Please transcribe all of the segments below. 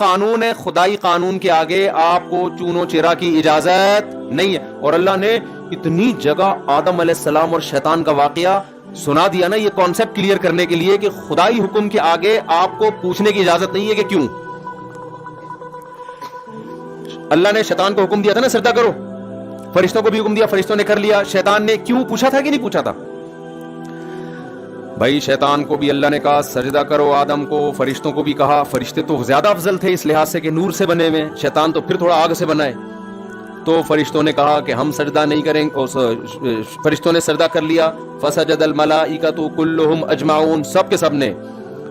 قانون ہے, خدائی قانون کے آگے آپ کو چونو چرا کی اجازت نہیں ہے. اور اللہ نے اتنی جگہ آدم علیہ السلام اور شیطان کا واقعہ سنا دیا نا, یہ کانسیپٹ کلیئر کرنے کے لیے کہ خدائی حکم کے آگے آپ کو پوچھنے کی اجازت نہیں ہے کہ کیوں. اللہ نے شیطان کو حکم دیا تھا نا سجدہ کرو, فرشتوں کو بھی حکم دیا, فرشتوں نے کر لیا. شیطان نے کیوں پوچھا تھا کہ نہیں پوچھا تھا؟ بھائی شیطان کو بھی اللہ نے کہا سجدہ کرو آدم کو, فرشتوں کو بھی کہا. فرشتے تو زیادہ افضل تھے اس لحاظ سے کہ نور سے بنے ہوئے, شیطان تو پھر تھوڑا آگ سے بنا ہے. تو فرشتوں نے کہا کہ ہم سجدہ نہیں کریں گے, فرشتوں نے سجدہ کر لیا. فسجد الملائکۃ کلھم اجمعون, سب کے سب نے.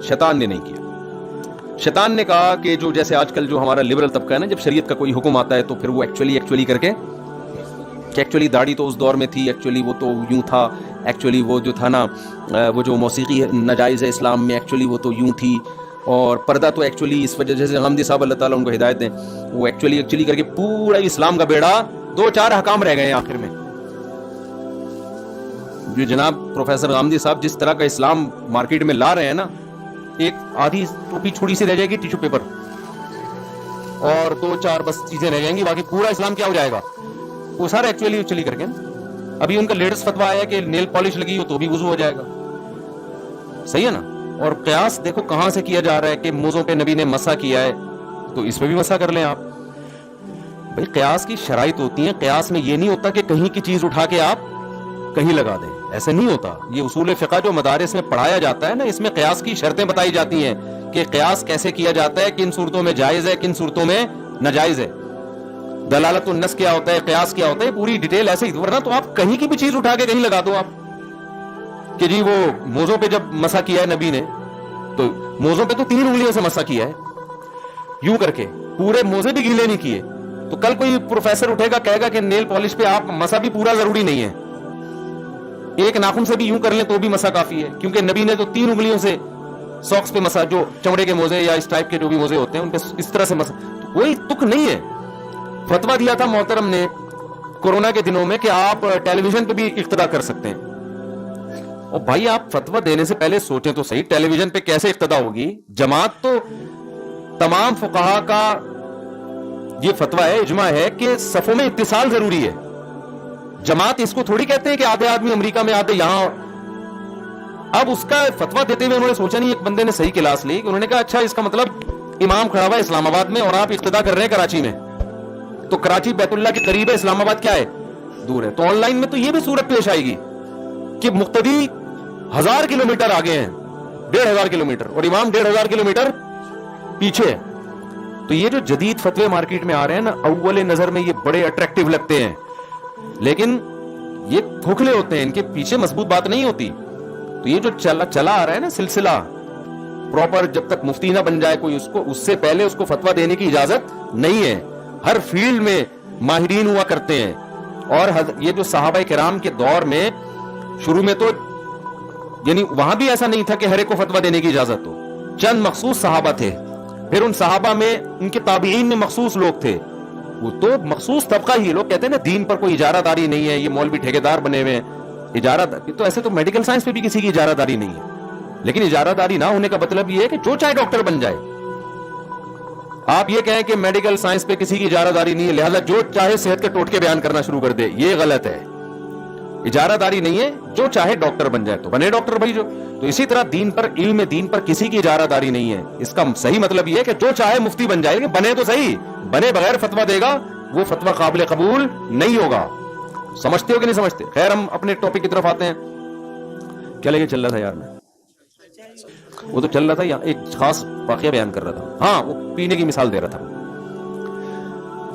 شیطان نے نہیں کیا. شیطان نے کہا کہ جو جیسے آج کل جو ہمارا لبرل طبقہ ہے نا, جب شریعت کا کوئی حکم آتا ہے تو پھر وہ ایکچولی کر کے کہ ایکچولی داڑھی تو اس دور میں تھی, ایکچولی وہ تو یوں تھا, ایکچولی وہ جو تھا نا وہ جو موسیقی ناجائز ہے اسلام میں, ایکچولی وہ تو یوں تھی, اور پردہ تو ایکچولی اس وجہ سے غامدی صاحب اللہ تعالیٰ ان کو ہدایت دیں, وہ ایکچولی کر کے پورا اسلام کا بیڑا 2-4 حکام رہ گئے ہیں آخر میں. جو جناب پروفیسر غامدی صاحب جس طرح کا اسلام مارکیٹ میں لا رہے ہیں نا, ایک آدھی ٹوپی چھوڑی سی رہ جائے گی ٹیشو پیپر, اور 2-4 بس چیزیں رہ جائیں گی, باقی پورا اسلام کیا ہو جائے گا, وہ سارا ایکچولی کر کے. ابھی ان کا لیٹسٹ فتویٰ آیا کہ نیل پالش لگی ہو تو بھی وضو ہو جائے گا. صحیح ہے نا. اور قیاس دیکھو کہاں سے کیا جا رہا ہے کہ موزوں پہ نبی نے مسح کیا ہے تو اس پہ بھی مسح کر لیں آپ. بھائی قیاس کی شرائط ہوتی ہیں, قیاس میں یہ نہیں ہوتا کہ کہیں کی چیز اٹھا کے آپ کہیں لگا دیں, ایسے نہیں ہوتا. یہ اصول فقہ جو مدارس میں پڑھایا جاتا ہے نا, اس میں قیاس کی شرطیں بتائی جاتی ہیں کہ قیاس کیسے کیا جاتا ہے, کن صورتوں میں جائز ہے, کن صورتوں میں ناجائز ہے, دلالت النص کیا ہوتا ہے, قیاس کیا ہوتا ہے, پوری ڈیٹیل ایسے ہی. ورنہ تو آپ کہیں کی بھی چیز اٹھا کے کہیں لگا دو آپ کہ جی وہ موزوں پہ جب مسح کیا ہے نبی نے تو موزوں پہ تو 3 انگلیوں سے مسح کیا ہے یوں کر کے, پورے موزے بھی گیلے نہیں کیے. تو کل کوئی پروفیسر اٹھے گا کہے گا کہ نیل پالش پہ آپ مسح بھی پورا ضروری نہیں ہے, ایک ناخن سے بھی یوں کر لیں تو بھی مسح کافی ہے, کیونکہ نبی نے تو 3 انگلیوں سے ساکس پہ مسح, جو چمڑے کے موزے یا اس ٹائپ کے جو بھی موزے ہوتے ہیں ان پہ اس طرح سے مسح. کوئی تک نہیں ہے. فتویٰ دیا تھا محترم نے کورونا کے دنوں میں کہ آپ ٹیلی ویژن پہ بھی اقتدا کر سکتے ہیں. اور بھائی آپ فتویٰ دینے سے پہلے سوچیں تو صحیح, ٹیلی ویژن پہ کیسے اقتدا ہوگی؟ جماعت تو تمام فقہا کا یہ فتویٰ ہے, اجماع ہے کہ صفوں میں اتصال ضروری ہے. جماعت اس کو تھوڑی کہتے ہیں کہ آدھے آدمی امریکہ میں آدھے یہاں. اب اس کا فتویٰ دیتے ہوئے انہوں نے سوچا نہیں, ایک بندے نے صحیح کلاس لی, انہوں نے کہا اچھا اس کا مطلب امام کھڑا ہوا ہے اسلام آباد میں اور آپ اقتدا کر رہے ہیں کراچی میں, تو کراچی بیت اللہ کے قریب ہے, اسلام آباد کیا ہے دور ہے. تو آن لائن میں تو یہ بھی صورت پیش آئے گی کہ مقتدی 1000 کلومیٹر آگے ہیں, 1500 کلومیٹر, اور امام 1500 کلومیٹر پیچھے ہے. تو یہ جو جدید فتوے مارکیٹ میں آ رہے ہیں نا, اول نظر میں یہ بڑے اٹریکٹیو لگتے ہیں, لیکن یہ کھوکھلے ہوتے ہیں, ان کے پیچھے مضبوط بات نہیں ہوتی. تو یہ جو چلا آ رہا ہے نا سلسلہ پراپر, جب تک مفتی نہ بن جائے کوئی اس کو, اس سے پہلے اس کو فتویٰ دینے کی اجازت نہیں ہے. ہر فیلڈ میں ماہرین ہوا کرتے ہیں. اور یہ جو صحابہ کرام کے دور میں شروع میں تو یعنی وہاں بھی ایسا نہیں تھا کہ ہر ایک کو فتویٰ دینے کی اجازت ہو, چند مخصوص صحابہ تھے. پھر ان صحابہ میں ان کے تابعین میں مخصوص لوگ تھے, وہ تو مخصوص طبقہ ہی. لوگ کہتے ہیں نا دین پر کوئی اجارہ داری نہیں ہے, یہ مولوی ٹھیکیدار بنے ہوئے ہیں. اجارہ تو ایسے تو میڈیکل سائنس پہ بھی کسی کی اجارہ داری نہیں ہے, لیکن اجارہ داری نہ ہونے کا مطلب یہ ہے کہ جو چاہے ڈاکٹر بن جائے. آپ یہ کہیں کہ میڈیکل سائنس پہ کسی کی اجارہ داری نہیں ہے لہذا جو چاہے صحت کے ٹوٹکے بیان کرنا شروع کر دے, یہ غلط ہے. اجارہ داری نہیں ہے, جو چاہے ڈاکٹر بن جائے تو بنے ڈاکٹر بھائی جو. تو اسی طرح دین پر, علم دین پر کسی کی اجارہ داری نہیں ہے. اس کا صحیح مطلب یہ ہے کہ جو چاہے مفتی بن جائے, کہ بنے تو صحیح, بنے بغیر فتویٰ دے گا وہ فتویٰ قابل قبول نہیں ہوگا. سمجھتے ہو کہ نہیں سمجھتے؟ خیر ہم اپنے ٹاپک کی طرف آتے ہیں. کیا لے کے چل رہا تھا یار, میں وہ تو چل رہا تھا, یا ایک خاص واقعہ بیان کر رہا تھا. ہاں وہ پینے کی مثال دے رہا تھا.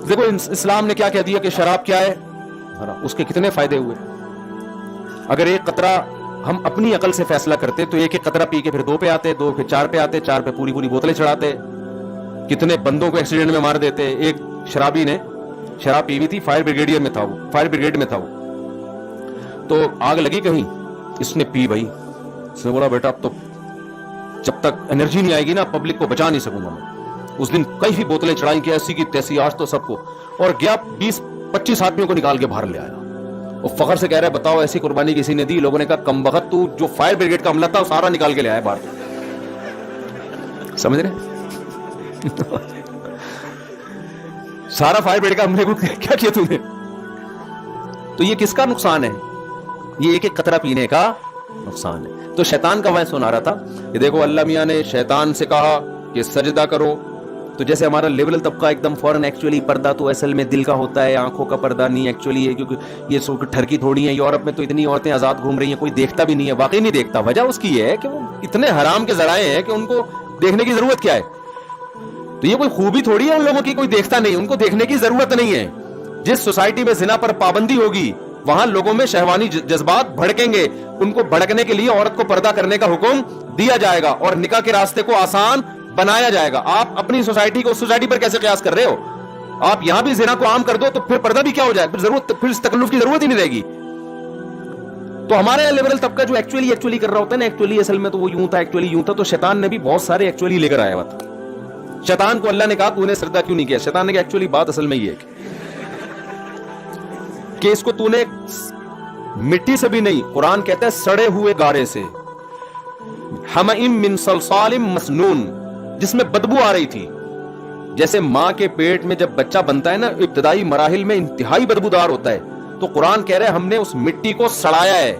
دیکھو اسلام نے کیا کہہ دیا کہ شراب کیا ہے, اس کے کتنے فائدے ہوئے. اگر ایک قطرہ ہم اپنی عقل سے فیصلہ کرتے تو ایک ایک قطرہ پی کے پھر 2 پہ آتے, 2 پہ 4 پہ آتے, 4 پہ پوری بوتلیں چڑھاتے, کتنے بندوں کو ایکسیڈنٹ میں مار دیتے. ایک شرابی نے شراب پی ہوئی تھی, فائر بریگیڈ میں تھا وہ, تو آگ لگی کہیں, اس نے پی. بھائی اس نے بولا بیٹا اب تو جب تک انرجی نہیں آئے گی نا پبلک کو بچا نہیں سکوں گا میں. اس دن کئی بوتلیں چڑھائی کی ایسی کی تیسی, آج تو سب کو, اور گیا 20-25 آدمیوں کو نکال کے باہر لے آیا. اور فخر سے کہہ رہا ہے بتاؤ ایسی قربانی کسی نے دی. لوگوں نے کہا کم بخت, تو جو فائر بریگیڈ کا عملہ تھا وہ سارا نکال کے لے آیا باہر. سمجھ رہے سارا فائر بریگیڈ کا ہم نے کیا کیا تم نے؟ تو یہ کس کا نقصان ہے؟ یہ ایک ایک قطرہ پینے کا نقصان ہے. تو شیطان کا وعظ سنا رہا تھا کہ دیکھو اللہ میاں نے شیطان سے کہا کہ سجدہ کرو. تو جیسے ہمارا لیبرل طبقہ ایک دم فوراً ایکچولی پردہ تو اصل میں دل کا ہوتا ہے, آنکھوں کا پردہ نہیں ایکچولی ہے, کیونکہ یہ سب ٹھرکی تھوڑی ہیں. یورپ میں تو اتنی عورتیں آزاد گھوم رہی ہیں, کوئی دیکھتا بھی نہیں ہے, واقعی نہیں دیکھتا. وجہ اس کی یہ ہے کہ وہ اتنے حرام کے ذرائع ہیں کہ ان کو دیکھنے کی ضرورت کیا ہے. تو یہ کوئی خوبی تھوڑی ہے ان لوگوں کی, کوئی دیکھتا نہیں, ان کو دیکھنے کی ضرورت نہیں ہے. جس سوسائٹی میں زنا پر پابندی ہوگی وہاں لوگوں میں شہوانی جذبات بھڑکیں گے. ان کو بھڑکنے کے لیے عورت کو پردہ کرنے کا حکم دیا جائے گا اور نکاح کے راستے کو آسان بنایا جائے گا. آپ اپنی سوسائٹی کو اس سوسائٹی پر کیسے قیاس کر رہے ہو؟ آپ یہاں بھی زنا کو عام کر دو تو پھر پردہ بھی کیا ہو جائے, پھر اس تکلف کی ضرورت ہی نہیں رہے گی. تو ہمارے یہاں لیبرل طبقہ جو ایکچولی کر رہا ہوتا ہے نا, ایکچولی اصل میں تو وہ یوں تھا. تو شیطان نے بھی بہت سارے ایکچولی لے کر آیا ہوا تھا. شیطان کو اللہ نے کہا تو نے سجدہ کیوں نہیں کیا؟ شیطان نے کہا ایکچولی بات اصل میں یہ ہے کہ اس کو تو نے مٹی سے بھی نہیں, قرآن کہتا ہے سڑے ہوئے گارے سے, حمیم من صلصال مسنون, جس میں بدبو آ رہی تھی. جیسے ماں کے پیٹ میں جب بچہ بنتا ہے نا, ابتدائی مراحل میں انتہائی بدبودار ہوتا ہے. تو قرآن کہہ رہے ہیں ہم نے اس مٹی کو سڑایا ہے.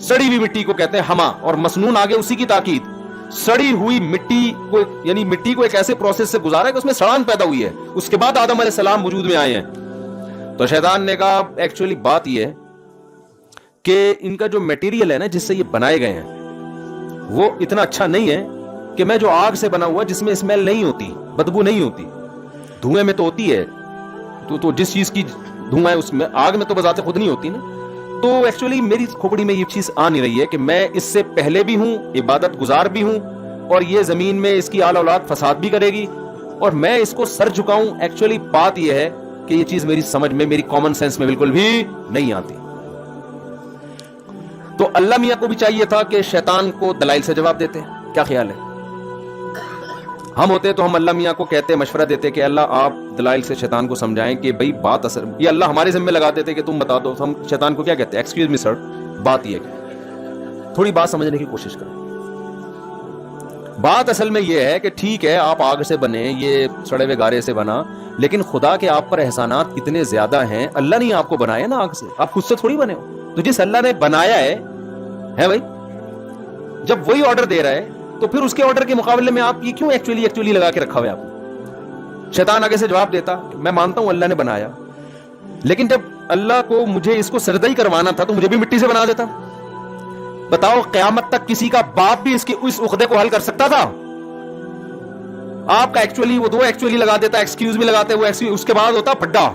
سڑی ہوئی مٹی کو کہتے ہیں ہما, اور مسنون آگے اسی کی تاکید. سڑی ہوئی مٹی کو, یعنی مٹی کو ایک ایسے پروسیس سے گزارا ہے کہ اس میں سڑان پیدا ہوئی ہے. اس کے بعد آدم علیہ السلام وجود میں آئے ہیں. تو شیطان نے کہا ایکچولی بات یہ ہے کہ ان کا جو میٹیریل ہے نا جس سے یہ بنائے گئے ہیں وہ اتنا اچھا نہیں ہے کہ میں جو آگ سے بنا ہوا جس میں اسمیل نہیں ہوتی, بدبو نہیں ہوتی, دھوئیں میں تو ہوتی ہے, تو جس چیز کی دھواں ہے اس میں, آگ میں تو بذات خود نہیں ہوتی نا. تو ایکچولی میری کھوپڑی میں یہ چیز آ نہیں رہی ہے کہ میں اس سے پہلے بھی ہوں, عبادت گزار بھی ہوں, اور یہ زمین میں اس کی آل اولاد فساد بھی کرے گی, اور میں اس کو سر جھکاؤں. ایکچولی بات یہ ہے کہ یہ چیز میری سمجھ میں, میری کامن سینس میں بالکل بھی نہیں آتی. تو اللہ میاں کو بھی چاہیے تھا کہ شیطان کو دلائل سے جواب دیتے. کیا خیال ہے؟ ہم ہوتے تو ہم اللہ میاں کو کہتے, مشورہ دیتے کہ اللہ آپ دلائل سے شیطان کو سمجھائیں کہ بھئی بات اثر, یہ اللہ ہمارے ذمہ لگا دیتے کہ تم بتا دو. ہم شیطان کو کیا کہتے ہیں, ایکسکیوز می سر, بات یہ ہے, تھوڑی بات سمجھنے کی کوشش کریں. بات اصل میں یہ ہے کہ ٹھیک ہے آپ آگ سے بنے, یہ سڑے ہوئے گارے سے بنا, لیکن خدا کے آپ پر احسانات کتنے زیادہ ہیں. اللہ نے آپ کو بنایا نا آگ سے, آپ خود سے تھوڑی بنے ہو. تو جس اللہ نے بنایا ہے بھائی, جب وہی آرڈر دے رہا ہے تو پھر اس کے آرڈر کے مقابلے میں آپ یہ کیوں ایکچولی لگا کے رکھا ہوا ہے آپ نے؟ شیطان آگے سے جواب دیتا میں مانتا ہوں اللہ نے بنایا, لیکن جب اللہ کو مجھے اس کو سجدہ ہی کروانا تھا تو مجھے بھی مٹی سے بنا دیتا. بتاؤ قیامت تک کسی کا باپ بھی اس عقدے کو حل کر سکتا تھا؟ آپ کا ایکچولی وہ دو ایکچولی لگا دیتا, ایکسکیوز بھی لگاتے ہوئے, اس کے بعد ہوتا پھڈا,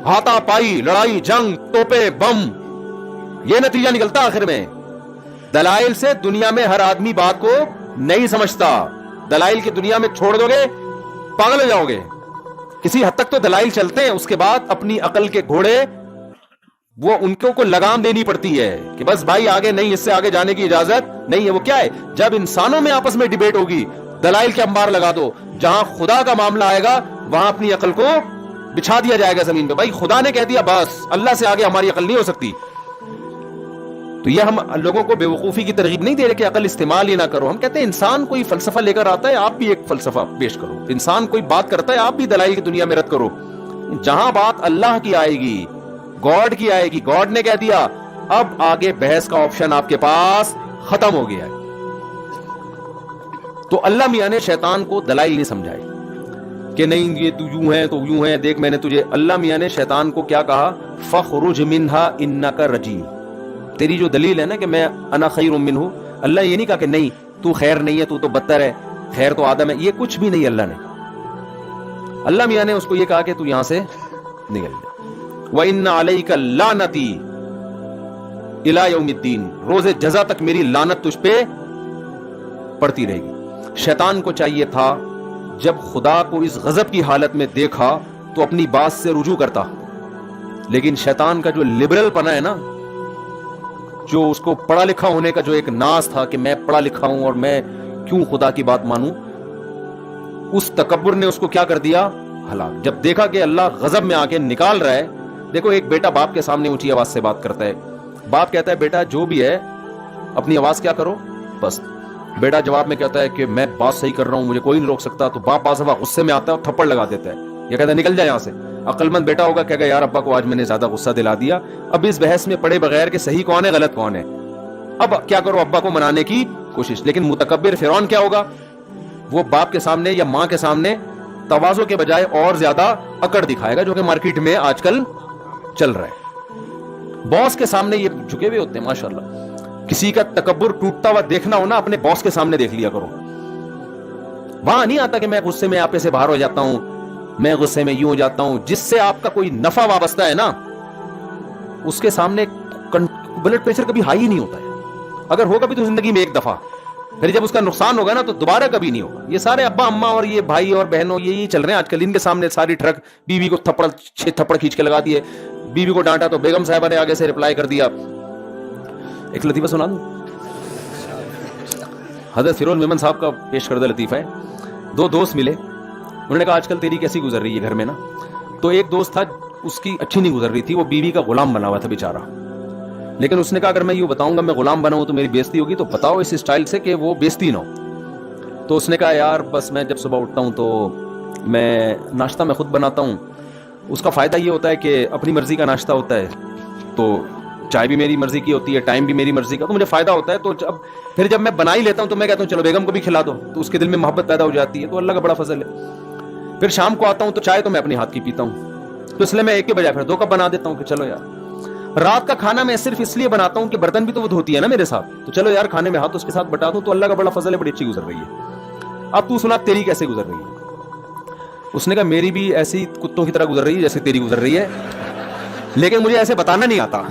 ہاتھا پائی, لڑائی, جنگ, توپے, بم, یہ نتیجہ نکلتا آخر میں. دلائل سے دنیا میں ہر آدمی بات کو نہیں سمجھتا. دلائل کی دنیا میں چھوڑ دو گے پاگل ہو جاؤ گے. کسی حد تک تو دلائل چلتے ہیں, اس کے بعد اپنی عقل کے گھوڑے وہ ان کو لگام دینی پڑتی ہے کہ بس بھائی آگے نہیں, اس سے آگے جانے کی اجازت نہیں ہے. وہ کیا ہے, جب انسانوں میں آپس میں ڈیبیٹ ہوگی دلائل کے انبار لگا دو. جہاں خدا کا معاملہ آئے گا وہاں اپنی عقل کو بچھا دیا جائے گا زمین پہ. بھائی خدا نے کہہ دیا بس, اللہ سے آگے ہماری عقل نہیں ہو سکتی. تو یہ ہم لوگوں کو بے وقوفی کی ترغیب نہیں دے رہے کہ عقل استعمال ہی نہ کرو. ہم کہتے ہیں انسان کوئی فلسفہ لے کر آتا ہے, آپ بھی ایک فلسفہ پیش کرو. انسان کوئی بات کرتا ہے, آپ بھی دلائل کی دنیا میں رد کرو. جہاں بات اللہ کی آئے گی, گاڈ کی آئے گی, گاڈ نے کہہ دیا, اب آگے بحث کا آپشن آپ کے پاس ختم ہو گیا ہے. تو اللہ میاں نے شیطان کو دلائل نہیں سمجھائے کہ نہیں یہ تو یوں ہے تو یوں ہے, دیکھ میں نے تجھے. اللہ میاں نے شیطان کو کیا کہا, فخرج منہا انک رجیم. تیری جو دلیل ہے نا کہ میں انا خیر منہ, اللہ یہ نہیں کہا کہ نہیں تو خیر نہیں ہے, تو بدتر ہے, خیر تو آدم ہے, یہ کچھ بھی نہیں. اللہ میاں نے اس کو یہ کہا کہ تو یہاں سے نکل جا. وَإِنَّ عَلَيْكَ لَعْنَتِي إِلَى يَوْمِ الدِّينِ, روز جزا تک میری لعنت تجھ پہ پڑتی رہے گی. شیطان کو چاہیے تھا جب خدا کو اس غضب کی حالت میں دیکھا تو اپنی بات سے رجوع کرتا, لیکن شیطان کا جو لبرل پنا ہے نا, جو اس کو پڑھا لکھا ہونے کا جو ایک ناز تھا کہ میں پڑھا لکھا ہوں اور میں کیوں خدا کی بات مانوں, اس تکبر نے اس کو کیا کر دیا, ہلاک. جب دیکھا کہ اللہ غضب میں آ کے نکال رہا ہے. دیکھو ایک بیٹا باپ کے سامنے اونچی آواز سے بات کرتا ہے, باپ کہتا ہے بیٹا جو بھی ہے اپنی آواز کیا کرو بس بیٹا جواب میں کہتا ہے کہ میں بات صحیح کر رہا ہوں, مجھے کوئی نہیں روک سکتا, تو باپ بعض دفعہ غصے میں آتا ہے اور تھپڑ لگا دیتا ہے, یہ کہتا ہے نکل جائے یہاں سے. عقل مند بیٹا ہوگا کہے گا یار ابا کو آج میں نے زیادہ غصہ دلا دیا, اب اس بحث میں پڑے بغیر کہ صحیح کون ہے غلط کون ہے, اب کیا کرو, ابا کو منانے کی کوشش. لیکن متکبر فرعون کیا ہوگا, وہ باپ کے سامنے یا ماں کے سامنے تواضع کے بجائے اور زیادہ اکڑ دکھائے گا, جو کہ مارکیٹ میں آج کل چل رہا ہے. باس کے سامنے یہ جھکے ہوئے ہوتے ہیں ماشاءاللہ. کسی کا تکبر ٹوٹتا ہوا دیکھنا ہونا اپنے باس کے سامنے دیکھ لیا کرو. وہاں نہیں آتا کہ میں غصے میں آپ سے باہر ہو جاتا ہوں, میں غصے میں یوں ہو جاتا ہوں. جس سے آپ کا کوئی نفع وابستہ ہے نا, اس کے سامنے بلڈ پریشر کبھی ہائی ہی نہیں ہوتا ہے. اگر ہوگا بھی تو زندگی میں ایک دفعہ, پھر جب اس کا نقصان ہوگا نا تو دوبارہ کبھی نہیں ہوگا. یہ سارے ابا اماں اور یہ بھائی اور بہنوں یہی چل رہے ہیں آج کل. ان کے سامنے ساری ٹرک, بیوی کو چھ تھپڑ کھینچ کے لگا دیے, بیوی کو ڈانٹا تو بیگم صاحبہ نے آگے سے رپلائی کر دیا. ایک لطیفہ سنا دوں, حضرت فیروز میمن صاحب کا پیش کردہ لطیفہ ہے. دو دوست ملے, انہوں نے کہا آج کل تیری کیسی گزر رہی ہے گھر میں نا. تو ایک دوست تھا اس کی اچھی نہیں گزر رہی تھی, وہ بیوی کا غلام بنا ہوا تھا بیچارہ. لیکن اس نے کہا اگر میں یوں بتاؤں گا میں غلام بنا ہوں تو میری بےزتی ہوگی, تو بتاؤ اس اسٹائل سے کہ وہ بےزتی نہ ہو. تو اس نے کہا یار بس میں جب صبح اٹھتا ہوں تو میں ناشتہ میں خود بناتا ہوں. اس کا فائدہ یہ ہوتا ہے کہ اپنی مرضی کا ناشتہ ہوتا ہے, تو چائے بھی میری مرضی کی ہوتی ہے, ٹائم بھی میری مرضی کا, تو مجھے فائدہ ہوتا ہے. تو پھر جب میں بنا ہی لیتا ہوں تو میں کہتا ہوں چلو بیگم کو بھی کھلا دو, تو اس کے دل میں محبت پیدا ہو جاتی ہے. تو اللہ کا بڑا فضل ہے. پھر شام کو آتا ہوں تو چائے تو میں اپنے ہاتھ کی پیتا ہوں, تو اس لیے میں ایک کے بجائے پھر 2 کپ بنا دیتا ہوں کہ چلو یار. رات کا کھانا میں صرف اس لیے بناتا ہوں کہ برتن بھی تو وہ دھوتی ہے نا میرے ساتھ, تو چلو یار کھانے میں ہاتھ اس کے ساتھ بٹا دوں. تو اللہ کا بڑا فضل ہے, بڑی اچھی گزر رہی ہے. اب تو سنا تیری کیسے گزر رہی ہے. اس نے کہا میری بھی ایسی کتوں کی طرح گزر رہی ہے جیسے تیری گزر رہی ہے, لیکن مجھے ایسے بتانا نہیں آتا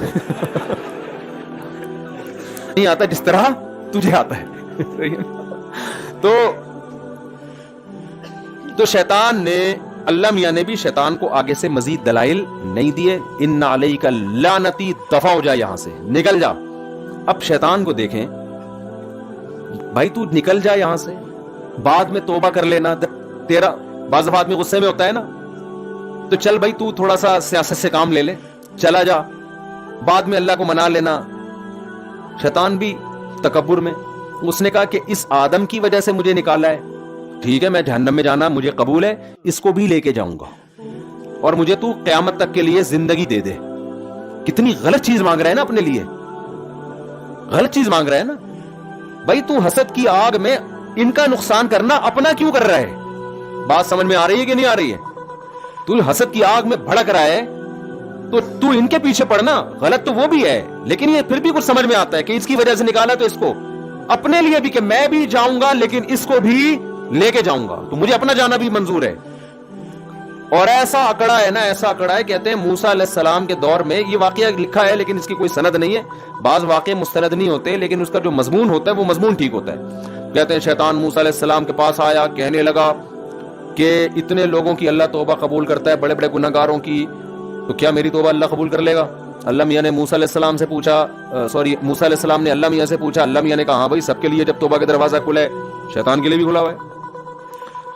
نہیں آتا جس طرح تجھے آتا ہے. تو شیطان نے, اللہ میاں نے بھی شیطان کو آگے سے مزید دلائل نہیں دیے. ان علیک لعنتی, دفع ہو جا یہاں سے, نکل جا. اب شیطان کو دیکھیں بھائی, تو نکل جا یہاں سے, بعد میں توبہ کر لینا. تیرا بعض دفعہ آدمی غصے میں ہوتا ہے نا, تو چل بھائی تو تھوڑا سا سیاست سے کام لے لے, چلا جا, بعد میں اللہ کو منا لینا. شیطان بھی تکبر میں, اس نے کہا کہ اس آدم کی وجہ سے مجھے نکالا ہے, ٹھیک ہے میں جہنم میں جانا مجھے قبول ہے, اس کو بھی لے کے جاؤں گا, اور مجھے تو قیامت تک کے لیے زندگی دے دے. کتنی غلط چیز مانگ رہا ہے نا اپنے لیے, غلط چیز مانگ رہا ہے نا بھائی. تو حسد کی آگ میں ان کا نقصان کرنا اپنا کیوں کر رہا ہے؟ بات سمجھ میں آ رہی ہے کہ نہیں آ رہی ہے؟ تو حسد کی آگ میں بھڑک رہا ہے تو ان کے پیچھے پڑنا. غلط تو وہ بھی ہے, لیکن یہ پھر بھی کچھ سمجھ میں آتا ہے کہ اس کی وجہ سے نکالا, تو اس کو اپنے لیے بھی کہ میں بھی جاؤں گا لیکن اس کو بھی لے کے جاؤں گا, تو مجھے اپنا جانا بھی منظور ہے. اور ایسا اکڑا ہے نا, ایسا اکڑا ہے, کہتے ہیں موسیٰ علیہ السلام کے دور میں یہ واقعہ لکھا ہے لیکن اس کی کوئی سند نہیں ہے. بعض واقعے مستند نہیں ہوتے لیکن اس کا جو مضمون ہوتا ہے وہ مضمون ٹھیک ہوتا ہے. کہتے ہیں شیطان موسیٰ علیہ السلام کے پاس آیا, کہنے لگا کہ اتنے لوگوں کی اللہ توبہ قبول کرتا ہے, بڑے بڑے گناہگاروں کی, تو کیا میری توبہ اللہ قبول کر لے گا؟ اللہ میاں نے موسیٰ علیہ السلام سے پوچھا, موسیٰ علیہ السلام نے اللہ میاں سے پوچھا. اللہ میاں نے کہا ہاں بھائی سب کے لیے جب توبہ کا دروازہ کھلا ہے, شیطان کے لیے بھی کھلا ہوا ہے.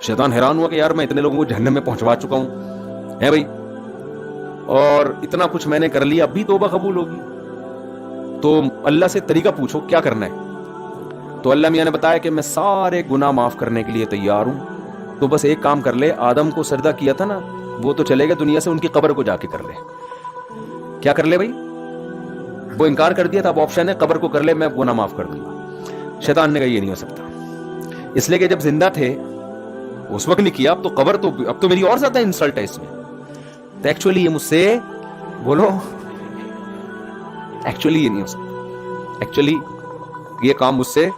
شیطان حیران ہوا کہ یار میں اتنے لوگوں کو جہنم میں پہنچوا چکا ہوں ہے بھائی, اور اتنا کچھ میں نے کر لیا, اب بھی توبہ قبول ہوگی؟ تو اللہ سے طریقہ پوچھو کیا کرنا ہے. تو اللہ میاں نے بتایا کہ میں سارے گناہ معاف کرنے کے لیے تیار ہوں, تو بس ایک کام کر لے, آدم کو سجدہ کیا تھا نا وہ تو چلے گا دنیا سے, ان کی قبر کو جا کے کر لے. کیا کر لے بھائی؟ وہ انکار کر دیا تھا, اب آپشن ہے قبر کو کر لے, میں گناہ معاف کر دوں گا. شیطان نے کہا یہ نہیں ہو سکتا, اس لیے کہ جب زندہ تھے اس وقت نہیں کیا, اب تو قبر تو اب تو میری اور زیادہ انسلٹ ہے اس میں. تو ایکچولی یہ مجھ سے بولو, ایکچولی یہ نہیں ہو سکتا, ایکچولی یہ کام مجھ سے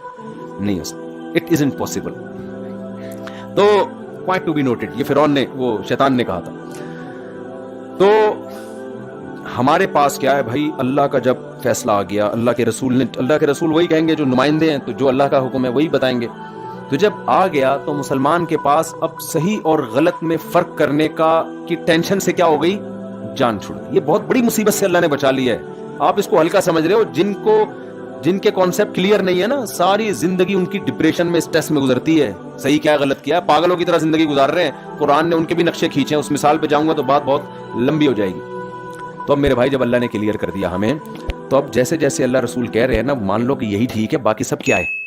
نہیں ہو سکتا, اٹ ازنٹ پاسبل. تو پوائنٹ ٹو بی نوٹڈ, یہ فرعون نے, وہ شیطان نے کہا تھا. تو ہمارے پاس کیا ہے بھائی, اللہ کا جب فیصلہ آ گیا, اللہ کے رسول وہی کہیں گے جو نمائندے ہیں, تو جو اللہ کا حکم ہے وہی بتائیں گے. تو جب آ گیا تو مسلمان کے پاس اب صحیح اور غلط میں فرق کرنے کی ٹینشن سے کیا ہو گئی, جان چھوڑ گئی. یہ بہت بڑی مصیبت سے اللہ نے بچا لیا ہے. آپ اس کو ہلکا سمجھ رہے ہو, جن کے کانسیپٹ کلیئر نہیں ہے نا, ساری زندگی ان کی ڈپریشن میں, اسٹریس میں گزرتی ہے. صحیح کیا غلط کیا, پاگلوں کی طرح زندگی گزار رہے ہیں. قرآن نے ان کے بھی نقشے کھینچے ہیں, اس مثال پہ جاؤں گا تو بات بہت لمبی ہو جائے گی. تو اب میرے بھائی جب اللہ نے کلیئر کر دیا ہمیں, تو اب جیسے جیسے اللہ رسول کہہ رہے ہیں نا, مان لو کہ یہی ٹھیک ہے, باقی سب کیا ہے